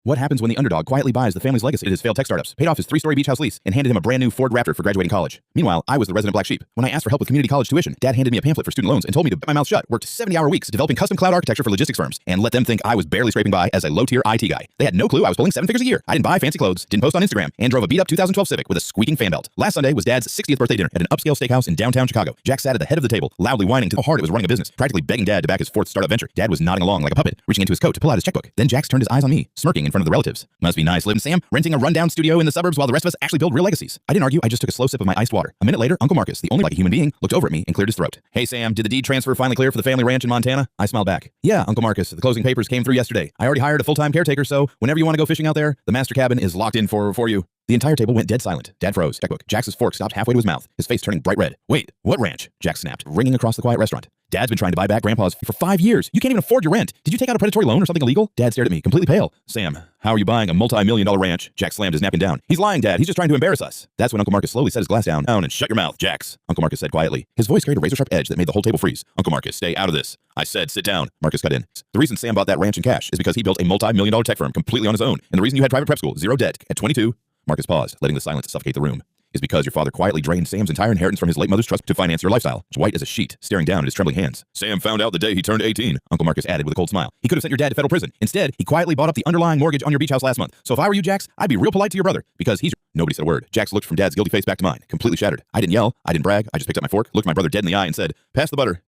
What happens when the underdog quietly buys the family's legacy at his failed tech startups, paid off his 3-story beach house lease, and handed him a brand new Ford Raptor for graduating college? Meanwhile, I was the resident black sheep. When I asked for help with community college tuition, Dad handed me a pamphlet for student loans and told me to bet my mouth shut, worked 70-hour weeks developing custom cloud architecture for logistics firms, and let them think I was barely scraping by as a low-tier IT guy. They had no clue I was pulling 7 figures a year. I didn't buy fancy clothes, didn't post on Instagram, and drove a beat-up 2012 Civic with a squeaking fan belt. Last Sunday was Dad's 60th birthday dinner at an upscale steakhouse in downtown Chicago. Jack sat at the head of the table, loudly whining to how hard it was running a business, practically begging Dad to back his 4th startup venture. Dad was nodding along like a puppet, reaching into his coat to pull out his checkbook. Then Jax turned his eyes on me, smirking in front of the relatives. Must be nice living Sam, renting a rundown studio in the suburbs while the rest of us actually build real legacies. I didn't argue, I just took a slow sip of my iced water. A minute later, Uncle Marcus, the only like a human being, looked over at me and cleared his throat. Hey Sam, did the deed transfer finally clear for the family ranch in Montana? I smiled back. Yeah, Uncle Marcus, the closing papers came through yesterday. I already hired a full-time caretaker, so whenever you want to go fishing out there, the master cabin is locked in for you. The entire table went dead silent. Dad froze. Checkbook. Jax's fork stopped halfway to his mouth, his face turning bright red. Wait, what ranch? Jax snapped, ringing across the quiet restaurant. Dad's been trying to buy back Grandpa's for 5 years. You can't even afford your rent. Did you take out a predatory loan or something illegal? Dad stared at me, completely pale. Sam, how are you buying a multi-million-dollar ranch? Jax slammed his napkin down. He's lying, Dad. He's just trying to embarrass us. That's when Uncle Marcus slowly set his glass down and shut your mouth, Jax. Uncle Marcus said quietly. His voice carried a razor-sharp edge that made the whole table freeze. Uncle Marcus, stay out of this. I said sit down. Marcus cut in. The reason Sam bought that ranch in cash is because he built a multi-million-dollar tech firm completely on his own. And the reason you had private prep school, zero debt, at 22, Marcus paused, letting the silence suffocate the room, is because your father quietly drained Sam's entire inheritance from his late mother's trust to finance your lifestyle. White as a sheet, staring down at his trembling hands. Sam found out the day he turned 18, Uncle Marcus added with a cold smile. He could have sent your dad to federal prison. Instead, he quietly bought up the underlying mortgage on your beach house last month. So if I were you, Jax, I'd be real polite to your brother, because he's... Nobody said a word. Jax looked from Dad's guilty face back to mine, completely shattered. I didn't yell, I didn't brag, I just picked up my fork, looked my brother dead in the eye and said, pass the butter.